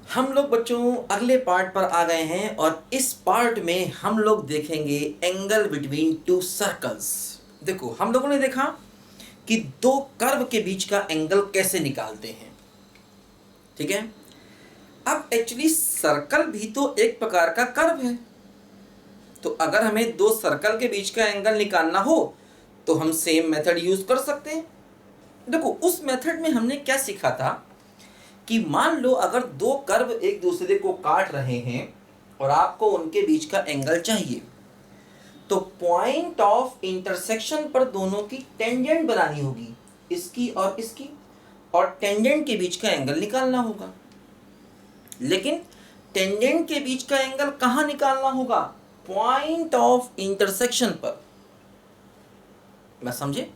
हम लोग बच्चों अगले पार्ट पर आ गए हैं और इस पार्ट में हम लोग देखेंगे एंगल बिटवीन टू सर्कल्स। देखो हम लोगों ने देखा कि दो कर्व के बीच का एंगल कैसे निकालते हैं, ठीक है। अब एक्चुअली सर्कल भी तो एक प्रकार का कर्व है, तो अगर हमें दो सर्कल के बीच का एंगल निकालना हो तो हम सेम मेथड यूज कर सकते हैं। देखो उस मेथड में हमने क्या सीखा था कि मान लो अगर दो कर्व एक दूसरे को काट रहे हैं और आपको उनके बीच का एंगल चाहिए, तो पॉइंट ऑफ इंटरसेक्शन पर दोनों की टेंजेंट बनानी होगी, इसकी और इसकी, और टेंजेंट के बीच का एंगल निकालना होगा। लेकिन टेंजेंट के बीच का एंगल कहां निकालना होगा? पॉइंट ऑफ इंटरसेक्शन पर। मैं समझे?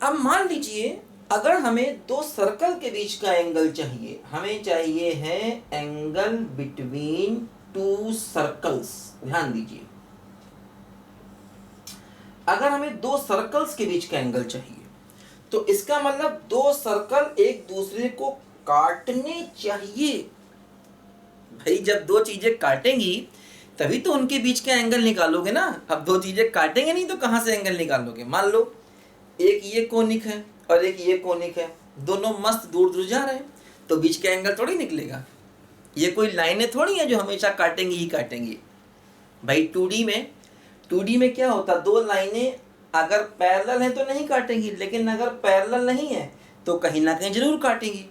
अब मान लीजिए अगर हमें दो सर्कल के बीच का एंगल चाहिए, हमें चाहिए है एंगल बिटवीन टू सर्कल्स। ध्यान दीजिए, अगर हमें दो सर्कल्स के बीच का एंगल चाहिए तो इसका मतलब दो सर्कल एक दूसरे को काटने चाहिए। भाई जब दो चीजें काटेंगी तभी तो उनके बीच का एंगल निकालोगे ना। अब दो चीजें काटेंगे नहीं तो कहां से एंगल निकालोगे? मान लो एक ये कोनिक है और एक ये कोनिक है, दोनों मस्त दूर दूर जा रहे हैं, तो बीच का एंगल थोड़ी निकलेगा। ये कोई लाइनें थोड़ी हैं जो हमेशा काटेंगी ही काटेंगी। भाई 2D में क्या होता, दो लाइनें अगर पैरेलल हैं तो नहीं काटेंगी, लेकिन अगर पैरेलल नहीं है तो कहीं ना कहीं जरूर काटेंगी।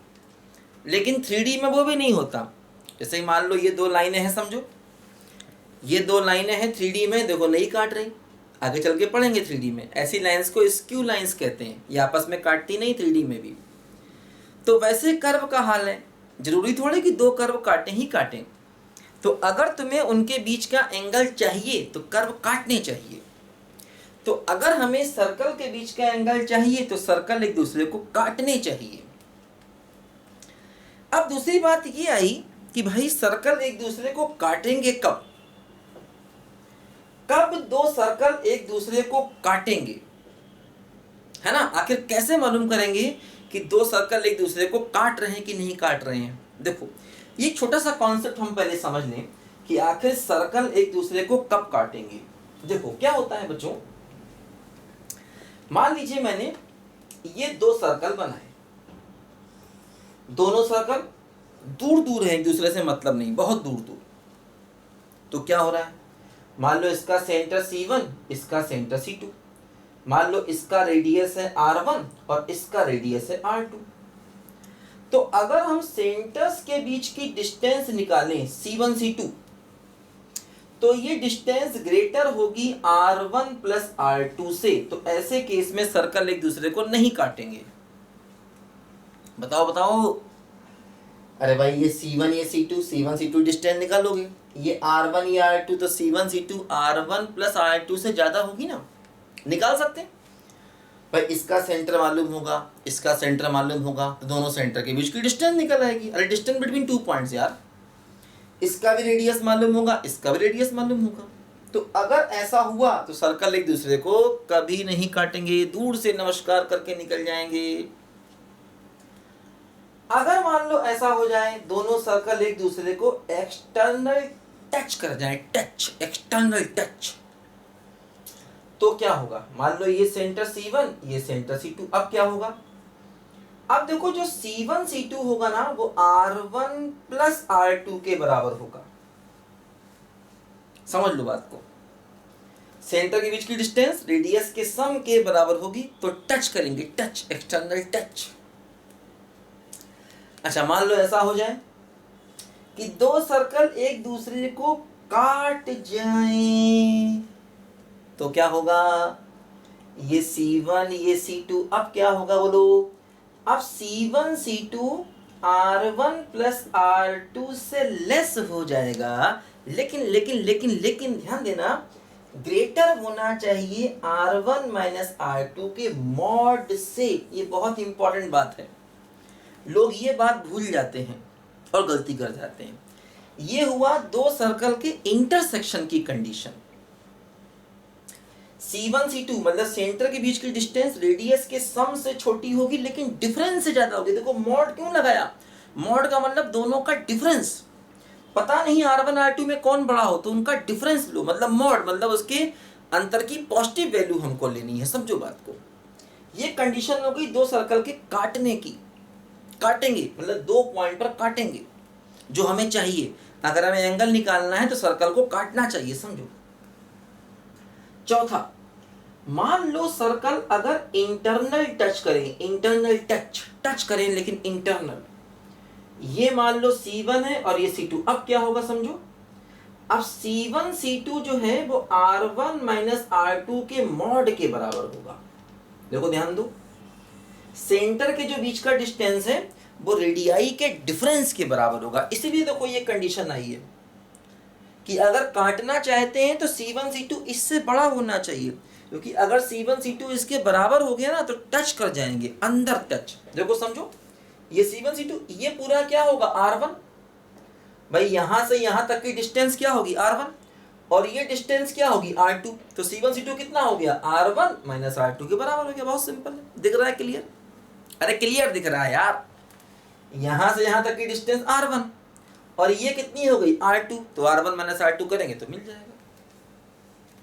लेकिन 3D में वो भी नहीं होता। जैसे मान लो ये दो लाइनें हैं, समझो ये दो लाइनें हैं 3D में, देखो नहीं काट रही, आगे चल के पढ़ेंगे 3D में। ऐसी लाइंस को स्क्यू लाइंस कहते हैं, ये आपस में काटती नहीं 3D में भी। तो वैसे कर्व का हाल है, जरूरी थोड़ी कि दो कर्व काटें ही काटें। तो अगर तुम्हें उनके बीच का एंगल चाहिए तो कर्व काटने चाहिए। तो अगर हमें सर्कल के बीच का एंगल चाहिए तो सर्कल एक दूसरे को काटने चाहिए। अब दूसरी बात ये आई कि भाई सर्कल एक दूसरे को काटेंगे कब? कब दो सर्कल एक दूसरे को काटेंगे, है ना। आखिर कैसे मालूम करेंगे कि दो सर्कल एक दूसरे को काट रहे हैं कि नहीं काट रहे हैं? देखो ये छोटा सा कॉन्सेप्ट हम पहले समझ लें कि आखिर सर्कल एक दूसरे को कब काटेंगे। देखो क्या होता है बच्चों, मान लीजिए मैंने ये दो सर्कल बनाए, दोनों सर्कल दूर दूर है, एक दूसरे से मतलब नहीं, बहुत दूर दूर। तो क्या हो रहा है, मान लो इसका सेंटर C1, इसका सेंटर C2। मान लो इसका रेडियस है R1 और इसका रेडियस है R2। तो अगर हम सेंटर्स के बीच की डिस्टेंस निकालें C1 C2, तो ये डिस्टेंस ग्रेटर होगी R1 प्लस R2 से। तो ऐसे केस में सर्कल एक दूसरे को नहीं काटेंगे। बताओ बताओ। अरे भाई ये C1 ये C1 C2 डिस्टेंस निकालोगे, ये R1 ये R2, तो C1 C2 R1 plus R2 से ज्यादा होगी ना, निकाल सकते हैं। भाई इसका सेंटर मालूम होगा, इसका सेंटर मालूम होगा, तो दोनों सेंटर के बीच की डिस्टेंस निकल आएगी। अरे डिस्टेंस बिटवीन 2 पॉइंट्स यार, इसका भी रेडियस मालूम होगा, इसका भी रेडियस मालूम होगा। तो अगर ऐसा हुआ तो सर्कल एक दूसरे को कभी नहीं काटेंगे, दूर से नमस्कार करके निकल जाएंगे। अगर मान लो ऐसा हो जाए दोनों सर्कल एक दूसरे को एक्सटर्नल टच कर जाए, टच, एक्सटर्नल टच, तो क्या होगा? मान लो ये सेंटर C1 ये सेंटर C2, अब क्या होगा? अब देखो जो C1 C2 होगा ना वो R1 प्लस R2 के बराबर होगा। समझ लो बात को, सेंटर के बीच की डिस्टेंस रेडियस के सम के बराबर होगी, तो टच करेंगे, टच, एक्सटर्नल टच। अच्छा मान लो ऐसा हो जाए कि दो सर्कल एक दूसरे को काट जाएं, तो क्या होगा? ये C1 ये C2, अब क्या होगा बोलो? अब C1 C2 R1 plus R2 से लेस हो जाएगा, लेकिन लेकिन लेकिन लेकिन ध्यान देना, ग्रेटर होना चाहिए R1 माइनस R2 के मॉड से। ये बहुत इंपॉर्टेंट बात है, लोग ये बात भूल जाते हैं और गलती कर जाते हैं। ये हुआ दो सर्कल के इंटरसेक्शन की कंडीशन। C1 C2 मतलब सेंटर के बीच की डिस्टेंस रेडियस के सम से छोटी होगी लेकिन डिफरेंस से ज्यादा होगी। देखो मॉड क्यों लगाया? मॉड का मतलब दोनों का डिफरेंस, पता नहीं R1 R2 में कौन बड़ा हो तो उनका डिफरेंस लो, मतलब मॉड, मतलब उसके अंतर की पॉजिटिव वैल्यू हमको लेनी है, समझो बात को। ये कंडीशन हो गई दो सर्कल के काटने की, काटेंगे मतलब दो पॉइंट पर काटेंगे जो हमें चाहिए। अगर हमें एंगल निकालना है तो सर्कल को काटना चाहिए, समझो। चौथा, मान लो सर्कल अगर इंटरनल टच करें, इंटरनल टच करें लेकिन इंटरनल, ये मान लो C1 है और ये C2, अब क्या होगा समझो। अब C1 C2 जो है वो R1 माइनस R2 के मॉड के बराबर होगा। देखो ध्यान दो, सेंटर के जो बीच का डिस्टेंस है वो रेडियाई के डिफरेंस के बराबर होगा। इसीलिए देखो ये कंडीशन आई है कि अगर काटना चाहते हैं तो C1 C2 इससे बड़ा होना चाहिए, क्योंकि अगर C1 C2 इसके बराबर हो गया ना तो टच कर जाएंगे, अंदर टच। देखो समझो, ये C1 C2 ये पूरा क्या होगा R1, भाई यहां से यहां तक की डिस्टेंस क्या होगी R1, और ये डिस्टेंस क्या होगी R2। तो C1 C2 कितना हो गया R1 माइनस R2 के बराबर हो गया। बहुत सिंपल है, दिख रहा है क्लियर? अरे क्लियर दिख रहा है यार। यहां से यहां तक की डिस्टेंस R1 और ये कितनी हो गई R2, तो R1 माइनस R2 करेंगे तो मिल जाएगा।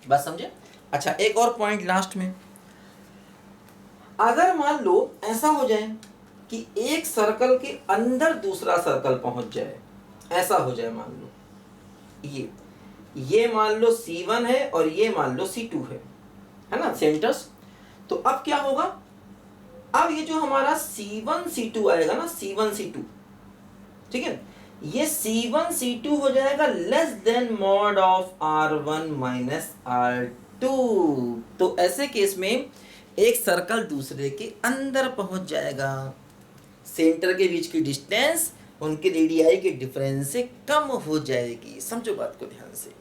बात समझे? अच्छा एक और पॉइंट लास्ट में, अगर मान लो ऐसा हो जाए कि एक सर्कल के अंदर दूसरा सर्कल पहुंच जाए, ऐसा हो जाए, मान लो ये मान लो C1 है और ये मान लो C2 है ना, सेंटर्स। तो अब क्या होगा, अब ये जो हमारा C1 C2 आएगा ना, C1 C2, ठीक है, ये C1 C2 हो जाएगा less than mod of R1 minus R2। तो ऐसे केस में एक सर्कल दूसरे के अंदर पहुंच जाएगा, सेंटर के बीच की डिस्टेंस उनके रेडियाई के डिफरेंस से कम हो जाएगी। समझो बात को ध्यान से,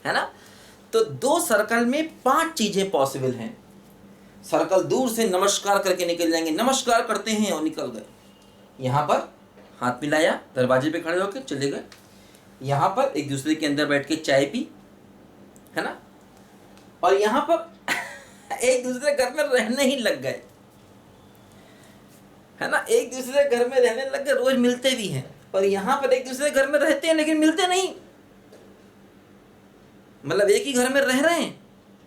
है ना। तो दो सर्कल में 5 चीजें पॉसिबल हैं। सर्कल दूर से नमस्कार करके निकल जाएंगे, नमस्कार करते हैं और निकल गए, यहां पर हाथ मिलाया, दरवाजे पे खड़े होकर चले गए, यहां पर एक दूसरे के अंदर बैठ के चाय पी, है ना, और यहां पर एक दूसरे घर में रहने ही लग गए, है ना, एक दूसरे घर में रहने लग गए, रोज मिलते भी हैं। और यहां पर एक दूसरे घर में रहते हैं लेकिन मिलते नहीं, मतलब एक ही घर में रह रहे हैं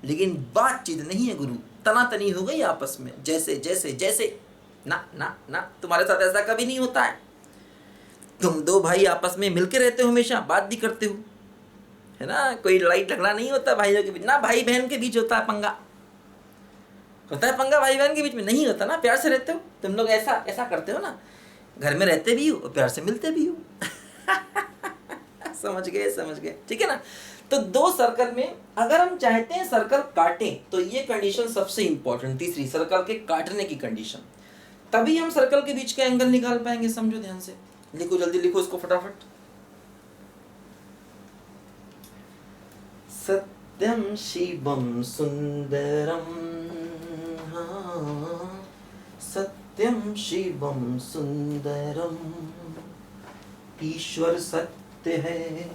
लेकिन बातचीत नहीं है गुरु, तनातनी हो गई आपस में, जैसे जैसे जैसे ना ना ना, तुम्हारे साथ ऐसा कभी नहीं होता है। तुम दो भाई आपस में मिलके रहते हो, हमेशा बात भी करते हो, है ना, कोई लड़ाई झगड़ा नहीं होता भाइयों के बीच ना, भाई बहन के बीच होता है पंगा, होता है पंगा, भाई बहन के बीच में नहीं होता ना, प्यार से रहते हो तुम लोग, ऐसा ऐसा करते हो ना, घर में रहते भी हो और प्यार से मिलते भी हो। समझ गए, ठीक है ना। तो दो सर्कल में अगर हम चाहते हैं सर्कल काटें तो ये कंडीशन सबसे इंपॉर्टेंट, तीसरी सर्कल के काटने की कंडीशन, तभी हम सर्कल के बीच का एंगल निकाल पाएंगे। समझो ध्यान से, लिखो जल्दी लिखो इसको फटाफट। सत्यम शिवम सुंदरम, सत्यम शिवम सुंदरम, ईश्वर सत्य है,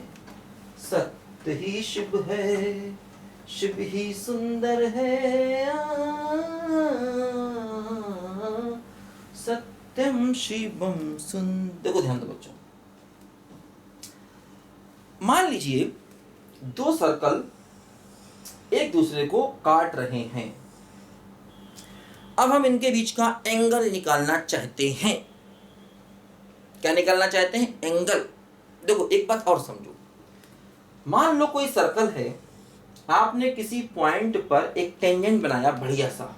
सत्य ही शिव है, शिव ही सुंदर है, सत्यम शिवम सुंदर। देखो ध्यान दो बच्चों, मान लीजिए दो सर्कल एक दूसरे को काट रहे हैं, अब हम इनके बीच का एंगल निकालना चाहते हैं। क्या निकालना चाहते हैं? एंगल। देखो एक बात और समझो, मान लो कोई सर्कल है, आपने किसी पॉइंट पर एक टेंजेंट बनाया, बढ़िया सा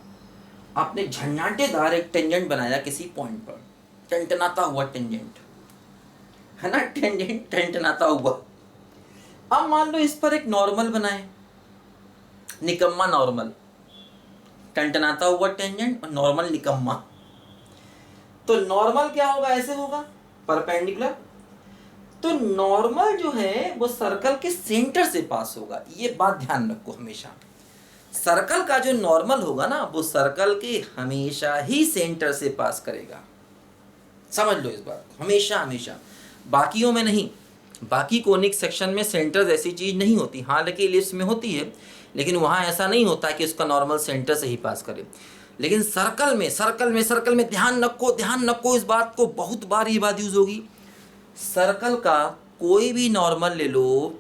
आपने झन्नाटेदार एक टेंजेंट बनाया किसी पॉइंट पर, टनटनाता हुआ टेंजेंट, है ना, टेंजेंट टनटनाता हुआ। अब मान लो इस पर एक नॉर्मल बनाए, निकम्मा नॉर्मल, टनटनाता हुआ टेंजेंट और नॉर्मल निकम्मा। तो नॉर्मल क्या होगा, ऐसे होगा परपेंडिकुलर। तो नॉर्मल जो है वो सर्कल के सेंटर से पास होगा, ये बात ध्यान रखो हमेशा। सर्कल का जो नॉर्मल होगा ना वो सर्कल के हमेशा ही सेंटर से पास करेगा, समझ लो इस बात को, हमेशा हमेशा, बाकियों में नहीं। बाकी कोनिक सेक्शन में सेंटर ऐसी चीज नहीं होती, हालांकि इलिप्स में होती है, लेकिन वहां ऐसा नहीं होता कि उसका नॉर्मल सेंटर से ही पास करे। लेकिन सर्कल में ध्यान रखो इस बात को, बहुत बार ये बात यूज होगी। सर्कल का कोई भी नॉर्मल ले लो,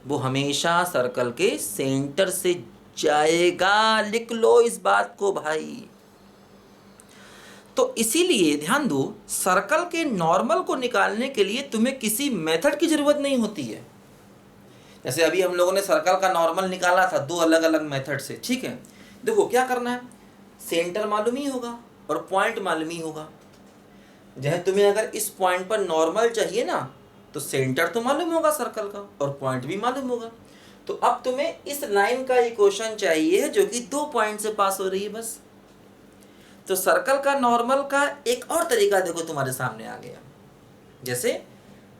वो हमेशा सर्कल के सेंटर से जाएगा। लिख लो इस बात को भाई। तो इसीलिए ध्यान दो, सर्कल के नॉर्मल को निकालने के लिए तुम्हें किसी मेथड की जरूरत नहीं होती है। जैसे अभी हम लोगों ने सर्कल का नॉर्मल निकाला था दो अलग अलग मेथड से, ठीक है। देखो क्या करना है, सेंटर मालूम ही होगा और पॉइंट मालूम ही होगा। जैसे तुम्हें अगर इस पॉइंट पर नॉर्मल चाहिए ना, तो सेंटर तो मालूम होगा सर्कल का और पॉइंट भी मालूम होगा। तो अब तुम्हें इस लाइन का इक्वेशन चाहिए जो कि 2 पॉइंट से पास हो रही है बस। तो सर्कल का नॉर्मल का एक और तरीका देखो तुम्हारे सामने आ गया। जैसे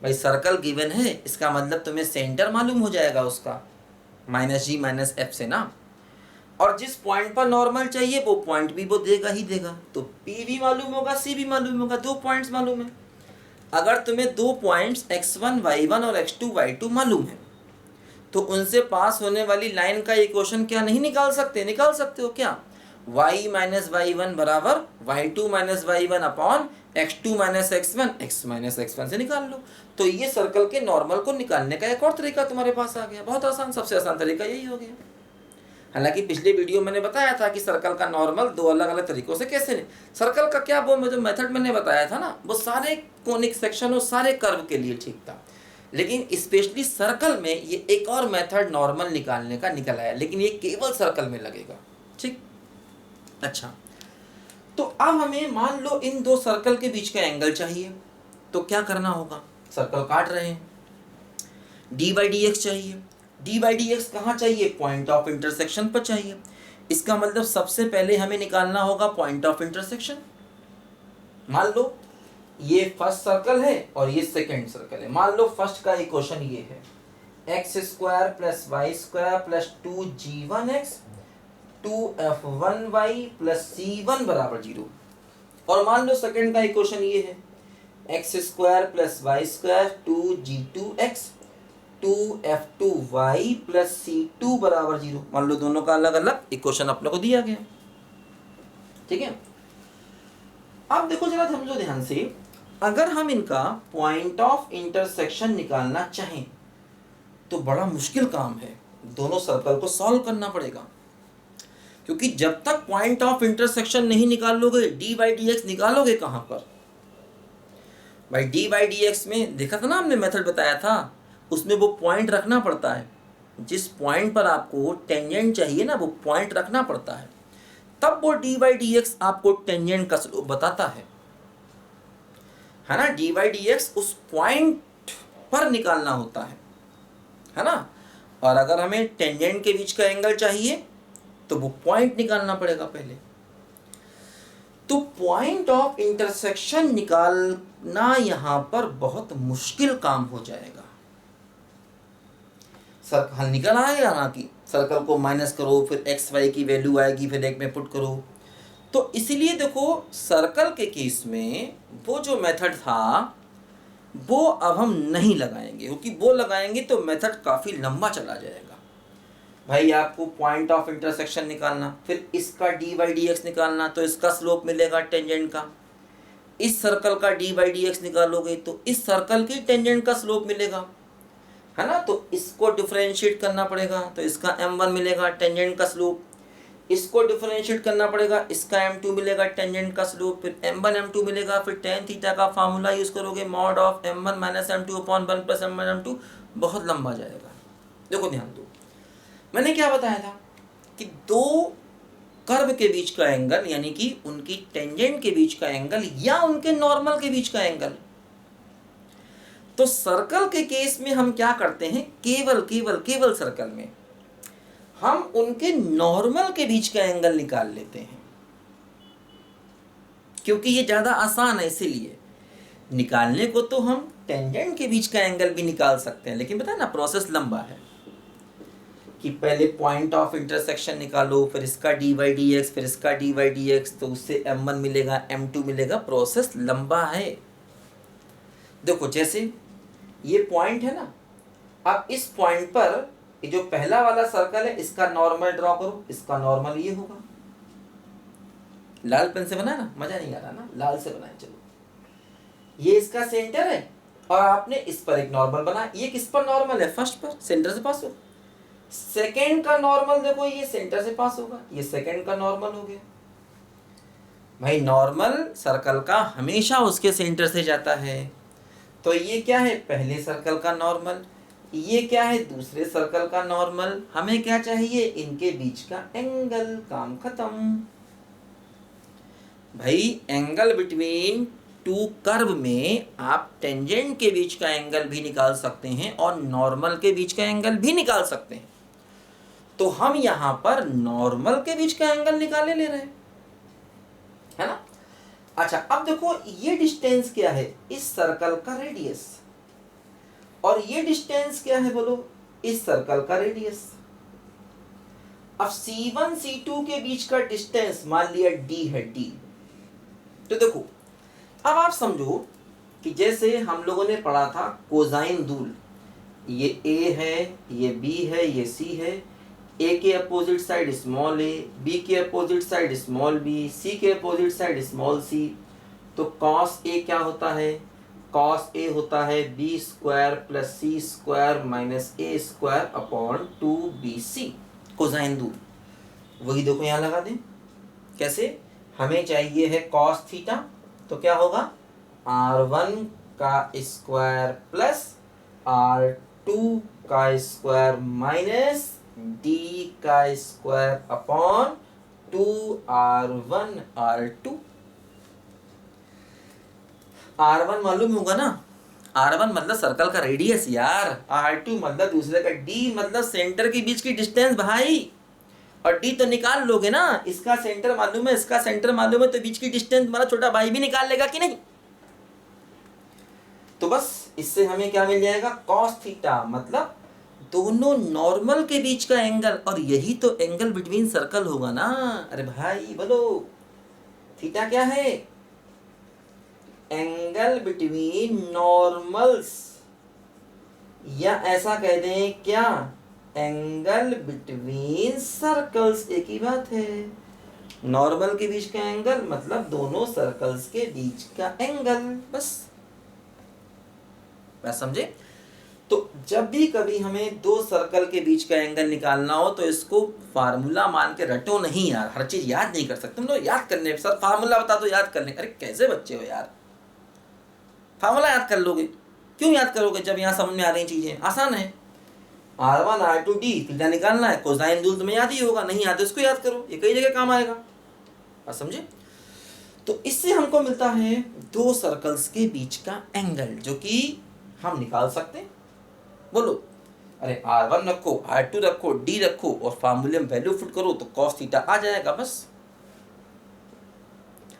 भाई सर्कल गिवन है, इसका मतलब तुम्हें सेंटर मालूम हो जाएगा उसका -g - f से ना, और जिस पॉइंट पर नॉर्मल चाहिए वो पॉइंट भी वो देगा ही देगा। तो P भी मालूम होगा, C भी मालूम होगा, 2 पॉइंट्स मालूम है। अगर तुम्हें 2 पॉइंट्स x1 y1 और x2 y2 मालूम है, तो उनसे पास होने वाली लाइन का इक्वेशन क्या नहीं निकाल सकते? निकाल सकते हो क्या? y - y1 बराबर y2 - y1 upon x2 - x1 x - x1 से निकाल लो। तो ये सर्कल के नॉर्मल को निकालने का एक और तरीका तुम्हारे पास आ गया। बहुत आसान, सबसे आसान तरीका यही हो गया। हालांकि पिछले वीडियो मैंने बताया था कि सर्कल का नॉर्मल 2 अलग अलग तरीकों से कैसे नहीं। सर्कल का क्या वो जो मेथड मैंने बताया था ना, वो सारे कोनिक सेक्शन और सारे कर्व के लिए ठीक था, लेकिन स्पेशली सर्कल में ये एक और मेथड नॉर्मल निकालने का निकल आया, लेकिन ये केवल सर्कल में लगेगा, ठीक। अच्छा, तो अब हमें मान लो इन 2 सर्कल के बीच का एंगल चाहिए, तो क्या करना होगा? सर्कल काट रहे हैं, d/dx चाहिए। d/dx कहाँ चाहिए? पॉइंट ऑफ इंटरसेक्शन पर चाहिए। इसका मतलब सबसे पहले हमें निकालना होगा पॉइंट ऑफ इंटरसेक्शन। मान लो ये फर्स्ट सर्कल है और ये सेकंड सर्कल है। मान लो फर्स्ट का इक्वेशन ये है, x² + y² + 2g1x 2f1y + c1 = 0। और मान लो सेकंड का इक्वेशन ये है, x² + y² 2g2x 2f2y + c2 = 0। मान लो दोनों का अलग अलग इक्वेशन अपने को दिया गया, ठीक है। अब देखो जरा समझो ध्यान से, अगर हम इनका पॉइंट ऑफ इंटरसेक्शन निकालना चाहें तो बड़ा मुश्किल काम है, दोनों सर्कल को सॉल्व करना पड़ेगा। क्योंकि जब तक पॉइंट ऑफ इंटरसेक्शन नहीं निकालोगे, d/dx निकालोगे कहां पर भाई? d/dx में देखा था ना हमने, मेथड बताया था, उसमें वो पॉइंट रखना पड़ता है। जिस पॉइंट पर आपको टेंजेंट चाहिए ना, वो पॉइंट रखना पड़ता है, तब वो d/dx आपको टेंजेंट का स्लोप बताता है ना। d/dx उस पॉइंट पर निकालना होता है ना। और अगर हमें टेंजेंट के बीच का एंगल चाहिए तो वो पॉइंट निकालना पड़ेगा पहले। तो पॉइंट ऑफ इंटरसेक्शन निकालना यहां पर बहुत मुश्किल काम हो जाएगा। सर्कल निकल आएगा ना, कि सर्कल को माइनस करो, फिर एक्स वाई की वैल्यू आएगी, फिर एक में पुट करो। तो इसलिए देखो सर्कल के केस में वो जो मेथड था वो अब हम नहीं लगाएंगे, क्योंकि वो लगाएंगे तो मेथड काफ़ी लंबा चला जाएगा। भाई आपको पॉइंट ऑफ इंटरसेक्शन निकालना, फिर इसका d/dx निकालना, तो इसका स्लोप मिलेगा टेंजेंट का। इस सर्कल का d/dx निकालोगे तो इस सर्कल की टेंजेंट का स्लोप मिलेगा, है ना। तो इसको डिफरेंशिएट करना पड़ेगा, तो इसका m1 मिलेगा टेंजेंट का स्लोप। इसको डिफरेंशिएट करना पड़ेगा, इसका m2 मिलेगा टेंजेंट का स्लोप। फिर m1 m2 मिलेगा, फिर tan थीटा का फार्मूला यूज करोगे, mod of m1 - m2 / 1 + m1 m2। बहुत लंबा जाएगा। देखो ध्यान दो, मैंने क्या बताया था कि 2 कर्व के बीच का एंगल, यानी कि उनकी टेंजेंट के बीच का एंगल या उनके नॉर्मल के बीच का एंगल। तो सर्कल के केस में हम क्या करते हैं, केवल सर्कल में हम उनके नॉर्मल के बीच का एंगल निकाल लेते हैं, क्योंकि ये ज्यादा आसान है। इसीलिए निकालने को तो हम टेंजेंट के बीच का एंगल भी निकाल सकते हैं, लेकिन बताए ना प्रोसेस लंबा है कि पहले पॉइंट ऑफ इंटरसेक्शन निकालो, फिर इसका d/dx, फिर इसका d/dx, तो उससे m1 मिलेगा, m2 मिलेगा, प्रोसेस लंबा है। देखो जैसे ये पॉइंट है ना, अब इस पॉइंट पर ये जो पहला वाला सर्कल है इसका नॉर्मल ड्रॉ करो, इसका नॉर्मल ये होगा। 2 पॉइंट के बीच का एंगल निकालना है, 2 पॉइंट के बीच का एंगल निकालना है, तो 2 × 2 = 4 × 2 = 8 × 2 = 16 × 2 = 24 लाल पेन से बनाया ना, मजा नहीं आ रहा ना, लाल से बनाए। चलो, ये इसका सेंटर है और आपने इस पर एक नॉर्मल बनाया। ये किस पर नॉर्मल है? फर्स्ट पर, सेंटर से पास हो। सेकंड का नॉर्मल देखो, ये सेंटर से पास होगा, ये सेकंड का नॉर्मल हो गया। भाई नॉर्मल सर्कल का हमेशा उसके सेंटर से जाता है। तो ये क्या है? पहले सर्कल का नॉर्मल। ये क्या है? दूसरे सर्कल का नॉर्मल। हमें क्या चाहिए? इनके बीच का एंगल। काम खत्म। भाई एंगल बिटवीन टू कर्व में आप टेंजेंट के बीच का एंगल भी निकाल सकते हैं और नॉर्मल के बीच का एंगल भी निकाल सकते हैं। तो हम यहां पर नॉर्मल के बीच का एंगल निकाले ले रहे हैं, है ना। अच्छा, अब देखो ये डिस्टेंस क्या है? इस सर्कल का रेडियस। और ये डिस्टेंस क्या है बोलो? इस सर्कल का रेडियस। अब C1 C2 के बीच का डिस्टेंस मान लिया D है, D। तो देखो अब आप समझो कि जैसे हम लोगों ने पढ़ा था कोसाइन रूल। ये A है, ये B है, ये C है। A के opposite side small a, B के opposite side small b, C के अपोजिट साइड स्मॉल c। तो cos A क्या होता है? cos A होता है b square plus c square minus a square upon 2bc। Cosine rule वही देखो यहाँ लगा दें। कैसे? हमें चाहिए है cos थीटा, तो क्या होगा? r1 का स्क्वायर प्लस r2 का स्क्वायर माइनस d का square upon 2r1 r2। r1 मालूम होगा ना? r1 मतलब सर्कल का रेडियस यार, r2 मतलब दूसरे का, d मतलब सेंटर के बीच की डिस्टेंस भाई। और d तो निकाल लोगे ना, इसका सेंटर मालूम है, इसका सेंटर मालूम है, तो बीच की डिस्टेंस हमारा छोटा भाई भी निकाल लेगा कि नहीं। तो बस इससे हमें क्या मिल जाएगा? cos थीटा मतलब दोनों नॉर्मल के बीच का एंगल। और यही तो एंगल बिटवीन सर्कल होगा ना। अरे भाई बोलो, थीटा क्या है? एंगल बिटवीन नॉर्मल्स, या ऐसा कह दें क्या, एंगल बिटवीन सर्कल्स। एक ही बात है। नॉर्मल के बीच का एंगल मतलब दोनों सर्कल्स के बीच का एंगल। बस समझे। तो जब भी कभी हमें दो सर्कल के बीच का एंगल निकालना हो तो इसको फार्मूला मान के रटो नहीं यार, हर चीज याद नहीं कर सकते तुम लोग। याद करने सर फार्मूला बता दो, याद करने। अरे कैसे बच्चे हो यार, फार्मूला याद कर लोगे? क्यों याद करोगे जब यहाँ समझ में आ रही चीजें? आसान है। R1 R2 D थीटा निकालना है, कोसाइन रूल तुम्हें याद ही होगा, नहीं याद है उसको याद करो, ये कई जगह काम आएगा। बात समझे। तो इससे हमको मिलता है दो सर्कल्स के बीच का एंगल, जो कि हम निकाल सकते हैं। बोलो, अरे R1 रखो, R2 रखो, D रखो और फार्मूले में वैल्यू पुट करो तो cos थीटा आ जाएगा। बस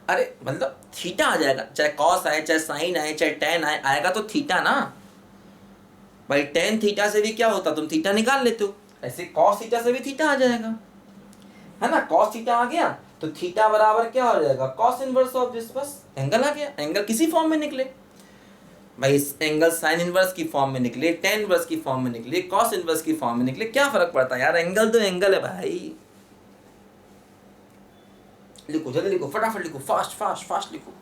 अरे मतलब थीटा आ जाएगा, चाहे cos आए, चाहे साइन आए, चाहे tan आए, आएगा तो थीटा ना भाई। tan थीटा से भी क्या होता, तुम थीटा निकाल लेते हो, ऐसे cos थीटा से भी थीटा आ जाएगा, है ना। cos थीटा आ गया तो थीटा बराबर क्या हो जाएगा? cos inverse of this. बस एंगल आ गया। एंगल किसी फॉर्म में निकले भाई, इस एंगल साइन इनवर्स की फॉर्म में निकले, tan इनवर्स की फॉर्म में निकले, cos इनवर्स की फॉर्म में निकले, क्या फर्क पड़ता है यार? एंगल तो एंगल है भाई। लिखो जल्दी लिखो, फटाफट लिखो, फास्ट फास्ट फास्ट लिखो।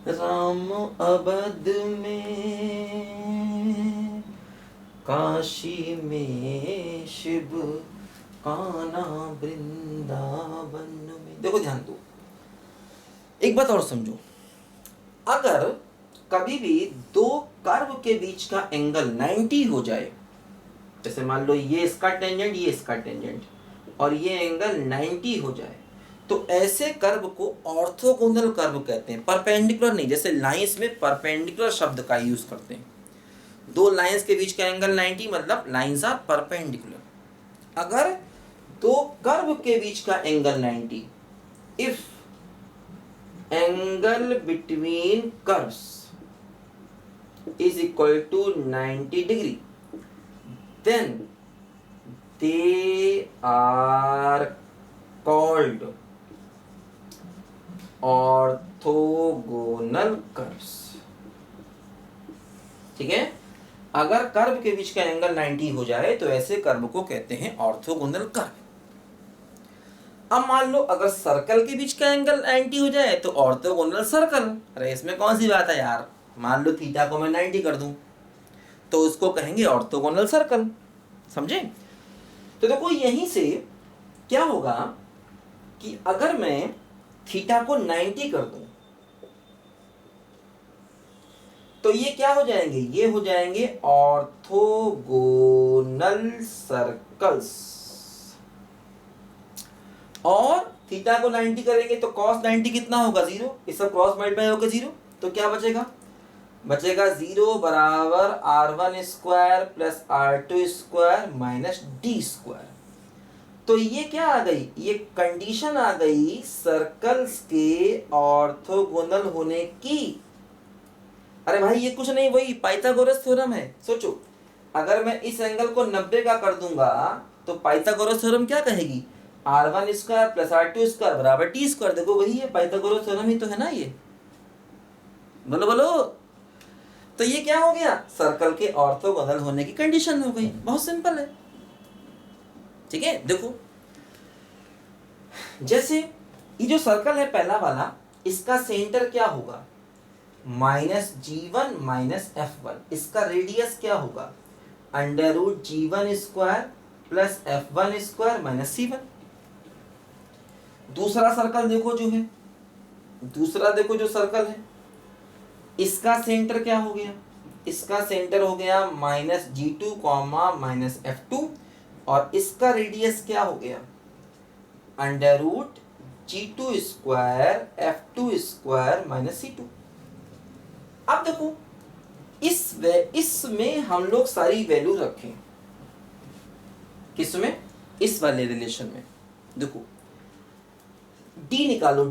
राम अवध में, काशी में शिव, कान्हा वृंदावन में। देखो ध्यान दो, एक बात और समझो। अगर कभी भी दो कर्व के बीच का एंगल 90 हो जाए, जैसे मान लो ये इसका टेंजेंट, ये इसका टेंजेंट, और ये एंगल 90 हो जाए, तो ऐसे कर्व को ऑर्थोगोनल कर्व कहते हैं। परपेंडिकुलर नहीं, जैसे लाइंस में परपेंडिकुलर शब्द का यूज करते हैं। दो लाइंस के बीच का एंगल 90 मतलब लाइंस आर परपेंडिकुलर। अगर दो कर्व के बीच का angle 90, if angle between curves is equal to 90 degree, then they are called orthogonal curves। ठीक है, अगर कर्व के बीच का एंगल 90 हो जाए तो ऐसे कर्व को कहते हैं ऑर्थोगोनल कर्व। अब मान लो अगर सर्कल के बीच का एंगल 90 हो जाए तो ऑर्थोगोनल सर्कल। अरे इसमें कौन सी बात है यार, मान लो थीटा को मैं 90 कर दूं तो उसको कहेंगे ऑर्थोगोनल सर्कल। समझे? तो देखो यहीं से क्या होगा कि अगर मैं थीटा को 90 कर दूं तो ये क्या हो जाएंगे, ये हो जाएंगे ऑर्थोगोनल सर्कल्स। और थीटा को 90 करेंगे तो cos 90 कितना होगा, 0। ये सब क्रॉस मल्टीप्लाई होकर 0, तो क्या बचेगा, बचेगा 0 बराबर r1 square plus r2 square minus D square. तो ये क्या आ गई, ये कंडीशन आ गई सर्कल्स के ऑर्थोगोनल होने की। अरे भाई ये कुछ नहीं, वही पाइथागोरस थ्योरम है। सोचो अगर मैं इस एंगल को 90 का कर दूंगा तो पाइथागोरस थ्योरम क्या कहेगी, r1 square plus r2 square बराबर टी स्क्वायर। देखो वही है, पाइथागोरस थ्योरम ही तो है ना ये। बोलो बोलो। तो ये क्या हो गया, सर्कल के ऑर्थोगोनल होने की कंडीशन हो गई। बहुत सिंपल है, ठीक है। देखो जैसे ये जो सर्कल है पहला वाला, इसका सेंटर क्या होगा, -g1 माइनस f1। इसका रेडियस क्या होगा, √g1 square plus f1 square minus c1। दूसरा सर्कल देखो जो है, दूसरा देखो जो सर्कल है, इसका सेंटर क्या हो गया, इसका सेंटर हो गया -g2 माइनस f2। और इसका रेडियस क्या हो गया, √g2 square f2 square minus c2। अब देखो इसमें हम लोग सारी वैल्यू रखें, किसमें, इस वाले रिलेशन में। देखो d निकालो,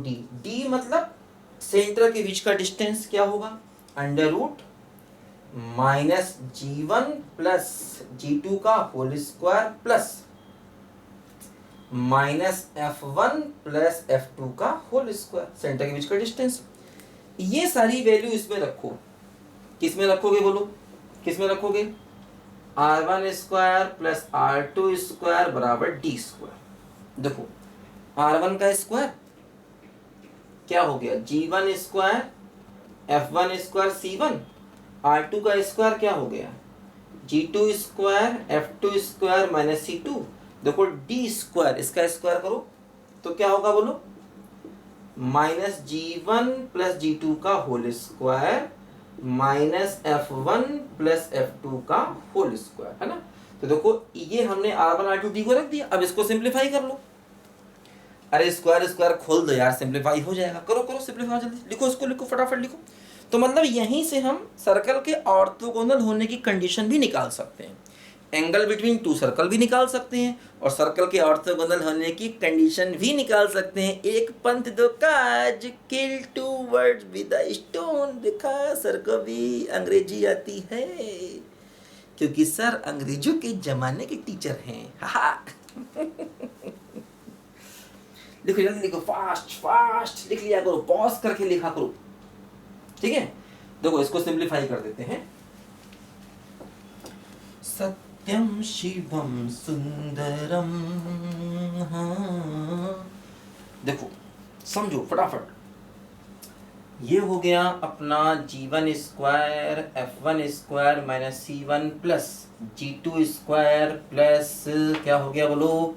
d मतलब सेंटर के बीच का डिस्टेंस क्या होगा, -g1 प्लस g2 का whole square plus -f1 plus f2 का होल स्क्वायर, सेंटर के बीच का डिस्टेंस। ये सारी वैल्यू इसमें रखो। किसमें रखोगे बोलो, किसमें रखोगे, r1 square plus r2 square बराबर डी स्क्वायर। देखो r1 का स्क्वायर क्या हो गया, g1 square f1 square c1। r2 का स्क्वायर क्या हो गया, g2 square f2 square minus c2। देखो डी स्क्वायर, इसका स्क्वायर करो तो क्या होगा बोलो, -g1 प्लस g2 का whole square minus f1 plus f2 का होल स्क्वायर, है ना। तो देखो ये हमने r1 r2 d को रख दिया। अब इसको सिंप्लीफाई कर लो। अरे स्क्वायर स्क्वायर खोल दो यार, सिंप्लीफाई हो जाएगा। करो करो सिंप्लीफाई, जल्दी लिखो, इसको लिखो, फटाफट लिखो। तो मतलब यहीं से हम सर्कल के ऑर्थोगोनल होने की कंडीशन भी निकाल सकते हैं, एंगल बिटवीन टू सर्कल भी निकाल सकते हैं, और सर्कल के ऑर्थोगोनल होने की कंडीशन भी निकाल सकते हैं। एक पंथ दो काज, kill two words with a stone. देखा, सर को भी अंग्रेजी आती है क्योंकि सर अंग्रेजों के जमाने के टीचर हैं। लिखो जल्दी लिखो, फास्ट फास्ट लिख लिया करो, पॉज करके लिखा करो, ठीक है। देखो इसको सिंप्लीफाई कर देते हैं। सत्यम शिवम सुंदरम, हाँ देखो समझो फटाफट। ये हो गया अपना g1 square f1 square minus c1 plus g2 square plus क्या हो गया बोलो,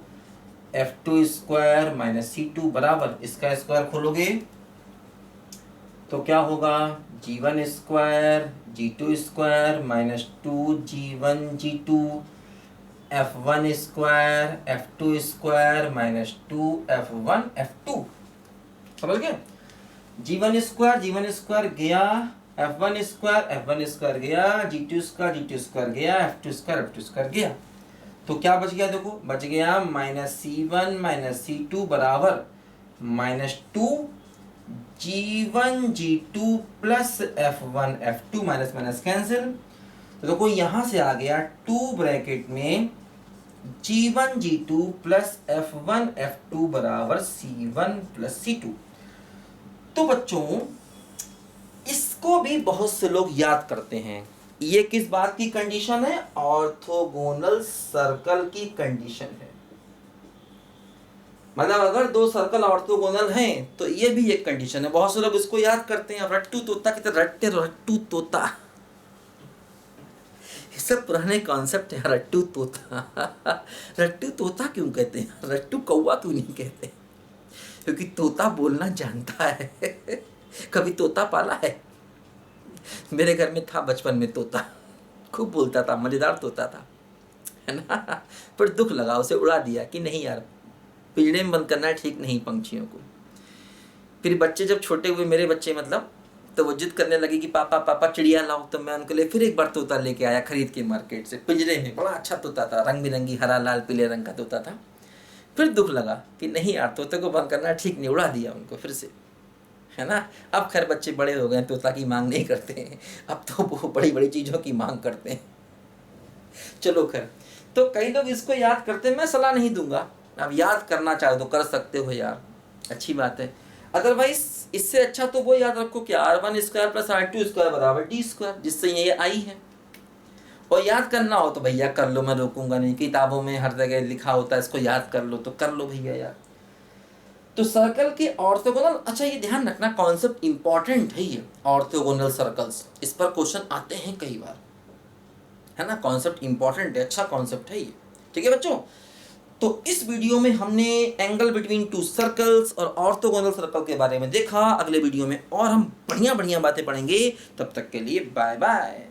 f2 स्क्वायर माइनस c2 बराबर, इसका स्क्वायर खोलोगे तो क्या होगा, g1 square g2 square minus 2g1 g2 f1 square f2 square minus 2f1 f2। समझ गए, g1 स्क्वायर गया, f1 स्क्वायर गया, g2 स्क्वायर गया, f2 स्क्वायर गया। तो क्या बच गया, देखो बच गया -c1 - c2 बराबर -2 g1 g2 plus f1 f2 minus minus cancel. तो देखो यहां से आ गया 2 ब्रैकेट में g1 g2 plus f1 f2 बराबर c1 प्लस c2। तो बच्चों इसको भी बहुत से लोग याद करते हैं, ये किस बात की कंडीशन है? ऑर्थोगोनल सर्कल की कंडीशन है। मतलब अगर दो सर्कल ऑर्थोगोनल हैं तो ये भी एक कंडीशन है। बहुत से लोग इसको याद करते हैं, रट्टू तोता की तरह रट्टे रट्टू तोता, ये सब पुराने कॉन्सेप्ट है। रट्टू तोता रट्टू तोता क्यों कहते हैं? रट्टू कौवा क्यों नहीं कहते? क्योंकि तोता बोलना जानता है। कभी तोता पाला है? मेरे घर में था बचपन में तोता, खूब बोलता था, मजेदार तोता था, है ना। पर दुख लगा, उसे उड़ा दिया कि नहीं यार, पिंजड़े में बंद करना ठीक नहीं पंछियों को। फिर बच्चे जब छोटे हुए, मेरे बच्चे मतलब, तो वो जिद करने लगे कि पापा पापा चिड़िया लाओ। तो मैं उनके लिए फिर एक बार तोता लेके आया खरीद के मार्केट से, पिंजरे में। बड़ा अच्छा तोता था, रंग बिरंगी हरा लाल पीले रंग का तोता था। फिर दुख लगा कि नहीं यार, तोते को बंद करना ठीक नहीं, उड़ा दिया उनको फिर से, है ना। अब खैर बच्चे बड़े हो गए, तोता की मांग नहीं करते हैं, अब तो वो बड़ी बड़ी चीज़ों की मांग करते हैं। चलो खैर, तो कई लोग इसको याद करते हैं, मैं सलाह नहीं दूंगा। अब याद करना चाहे तो कर सकते हो यार, अच्छी बात है। अदरवाइज इससे अच्छा तो वो याद रखो कि r1² + r2² बराबर d², जिससे ये आई है। और याद करना हो तो भैया कर लो, मैं रोकूंगा नहीं। किताबों में हर जगह लिखा होता है इसको याद कर लो, तो कर लो भैया यार। तो सर्कल के ऑर्थोगोनल, अच्छा ये ध्यान रखना, कॉन्सेप्ट इंपॉर्टेंट है ये, ऑर्थोगोनल सर्कल्स, इस पर क्वेश्चन आते हैं कई बार, है ना। कॉन्सेप्ट इंपॉर्टेंट है, अच्छा कॉन्सेप्ट है ये, ठीक है बच्चों। तो इस वीडियो में हमने एंगल बिटवीन टू सर्कल्स और ऑर्थोगोनल सर्कल के बारे में देखा। अगले वीडियो में और हम बढ़िया बढ़िया बातें पढ़ेंगे। तब तक के लिए बाय बाय।